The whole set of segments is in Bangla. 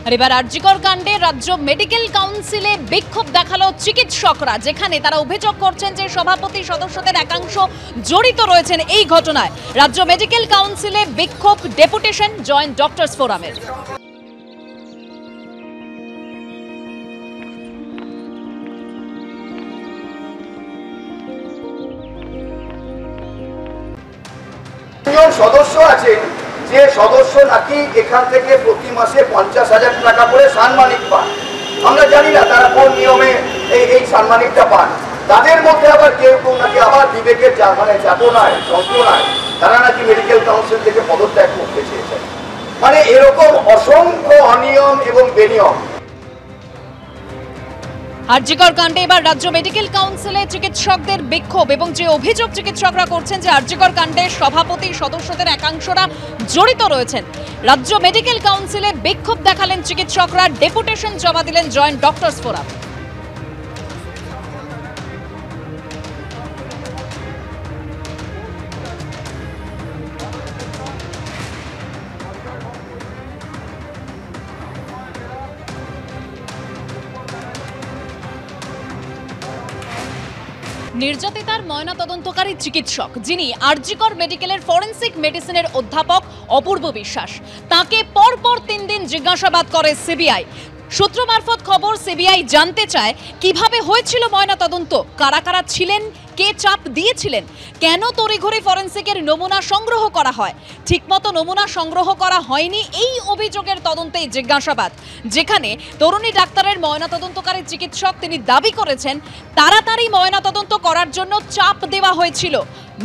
আর এবার আরজিকর কাণ্ডে রাজ্য মেডিকেল কাউন্সিলে বিক্ষোভ দেখালো চিকিৎসকরা, যেখানে তারা অভিযোগ করছেন যে সভাপতি সদস্যদের একাংশ জড়িত রয়েছেন এই ঘটনায়। রাজ্য মেডিকেল কাউন্সিলে বিক্ষোভ, ডেপুটেশন জয়েন্ট ডক্টরস ফোরামের। সদস্য আছেন যে সদস্য নাকি এখান থেকে প্রতি মাসে 50,000 টাকা করে সাম্মানিক পান। আমরা জানি না তারা কোন নিয়মে এই সাম্মানিকটা পান। তাদের মধ্যে আবার কেউ কেউ নাকি আবার বিবেকের যাতনায় যন্ত্রণায় তারা নাকি মেডিকেল কাউন্সিল থেকে পদত্যাগ করতে চেয়েছেন। মানে এরকম অসংখ্য অনিয়ম এবং বেনিয়ম। আরজিকর কাণ্ডে এবার রাজ্য মেডিকেল কাউন্সিলে চিকিৎসকদের বিক্ষোভ এবং যে অভিযোগ চিকিৎসকরা করছেন যে আরজিকর কাণ্ডে সভাপতি সদস্যদের একাংশরা জড়িত রয়েছেন। রাজ্য মেডিকেল কাউন্সিলে বিক্ষোভ দেখালেন চিকিৎসকরা, ডেপুটেশন জমা দিলেন জয়েন্ট ডক্টরস ফোরাম। নির্যাতিতার ময়নাতদন্তকারী চিকিৎসক, যিনি আরজিকর মেডিকেলের ফরেন্সিক মেডিসিনের অধ্যাপক অপূর্ব বিশ্বাস, তাকে পরপর 3 দিন জিজ্ঞাসাবাদ করে সিবিআই। সূত্র মারফত খবর, সিবিআই জানতে চায় কিভাবে হয়েছিল ময়নাতদন্ত, কারা কারা ছিলেন, কে চাপ দিয়েছিলেন, কেন তড়িঘড়ি ফরেন্সিকের নমুনা সংগ্রহ করা হয়, ঠিকমতো নমুনা সংগ্রহ করা হয়নি, এই অভিযোগের তদন্তেই জিজ্ঞাসাবাদ। যেখানে তরুণী ডাক্তারের ময়নাতদন্তকারী চিকিৎসক তিনি দাবি করেছেন তাড়াতাড়ি ময়নাতদন্ত করার জন্য চাপ দেওয়া হয়েছিল।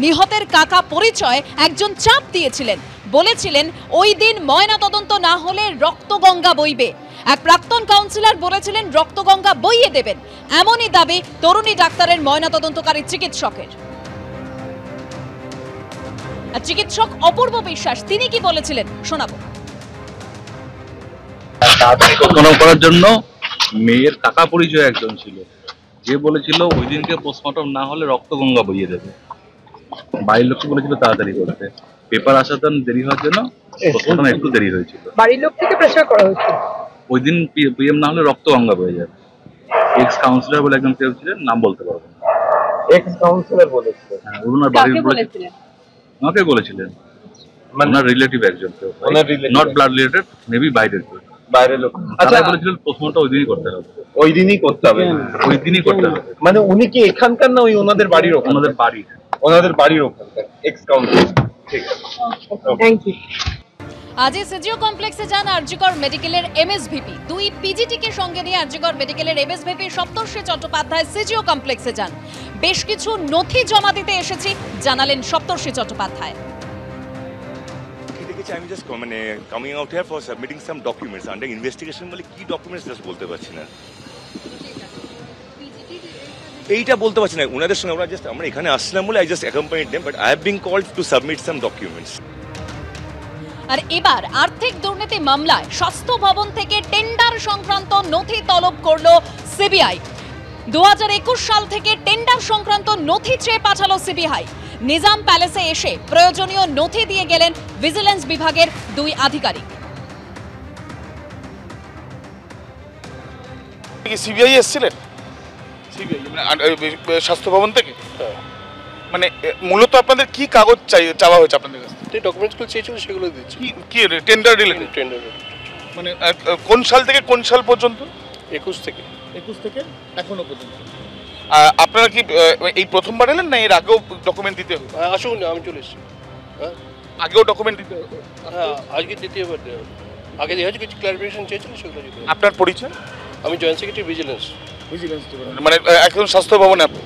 নিহতের কাকা পরিচয় একজন চাপ দিয়েছিলেন, বলেছিলেন ওই দিন ময়নাতদন্ত না হলে রক্তগঙ্গা বইবে। এক প্রাক্তন কাউন্সিলর বলেছিলেন রক্তগঙ্গা বইয়ে দেবেন, এমনই দাবি তরুণী ডাক্তারের ময়নাতদন্তকারী চিকিৎসকের। চিকিৎসক অপূর্ব বিশ্বাস তিনি কি বলেছিলেন শোনাবো। করার জন্য মেয়ের কাকা পরিচয় একজন ছিল, যে বলেছিল ওই দিনকে পোস্টমর্টম না হলে রক্তগঙ্গা বইয়ে দেবে। বাড়ির লোককে বলেছিল তাড়াতাড়ি করতে, পেপার আসাতে দেরি হওয়ার জন্য পোস্টমর্টম একটু দেরি হয়েছিল। বাড়ির লোক থেকে প্রেসার করা হয়েছিল ওই দিন পিএম না হলে রক্তগঙ্গা বয়ে যাবে। এক্স কাউন্সিলর বলে একজন কেউ ছিলেন, নাম বলতে পারবো না। এক্স কাউন্সিলর বলেছিলেন? হ্যাঁ, ওনার বাড়ির বলেছিলেন, আমাকে বলেছিলেন, ওনার রিলেটিভ একজন কেউ, নট ব্লাড রিলেটেড, মেবি বাইরের কেউ, বাইরের লোক। আচ্ছা, বলেছিলেন পোস্টমর্টম ওই দিনই করতে হবে, ওই দিনই করতে হবে, ওই দিনই করতে হবে। মানে উনি কি এখানকার না ওই ওনাদের বাড়ির? ওনাদের বাড়ি, ওনাদের বাড়ির ওখানকার এক্স কাউন্সিলর। ঠিক আছে, থ্যাংক ইউ। আজ সিজিও কমপ্লেক্সে যান আরজিকর মেডিকেলের এমএসভিপি। 2 পিজিটিকে সঙ্গে নিয়ে আরজিকর মেডিকেলের এমএসভিপি সপ্তর্ষি চট্টোপাধ্যায় সিজিও কমপ্লেক্সে যান। বেশ কিছু নথি জমা দিতে এসেছি জানালেন সপ্তর্ষি চট্টোপাধ্যায়। আমি জাস্ট মানে coming out here for submitting some documents under investigation. বলে কি ডকুমেন্টস জাস্ট বলতে পারছি না, এইটা বলতে পারছি না। ওনাদের সঙ্গে আমরা এখানে আসলাম বলে I just accompanied them, but I have been called to submit some documents. আর এবার আর্থিক দুর্নীতি মামলায় স্বাস্থ্য ভবন থেকে টেন্ডার সংক্রান্ত নথি তলব করলো সিবিআই। 2021 সাল থেকে টেন্ডার সংক্রান্ত নথি চেয়ে পাঠালো সিবিআই। নিজাম প্যালেসে এসে প্রয়োজনীয় নথি দিয়ে গেলেন ভিজিলেন্স বিভাগের 2 আধিকারিক। সিবিআই এসেছিলেন? সিবিআই মানে স্বাস্থ্য ভবন থেকে? মানে মূলত আপনাদের কি কাগজ চাওয়া হয়েছে আপনাদের কাছে? যে ডকুমেন্টসগুলো চেয়েছিল সেগুলো দিচ্ছি। কি টেন্ডার রিলেটেড? টেন্ডার। মানে কোন সাল থেকে কোন সাল পর্যন্ত? 21 থেকে এখনো পর্যন্ত। আপনারা কি এই প্রথমবার এলেন না এর আগেও ডকুমেন্ট দিতে হবে? আসুন, আমি চলে এসেছি। হ্যাঁ, আগেও ডকুমেন্ট দিতে হবে? হ্যাঁ, আজকে দ্বিতীয়বার দেওয়া। আগে দেখা যাচ্ছে কিছু ক্লারিফিকেশন চেয়েছিল, সেগুলো দিতে। আপনার পরিচয়? আমি জয়েন্ট সেক্রেটারি ভিজিলেন্স। মানে এখন স্বাস্থ্য ভবনে আপনি?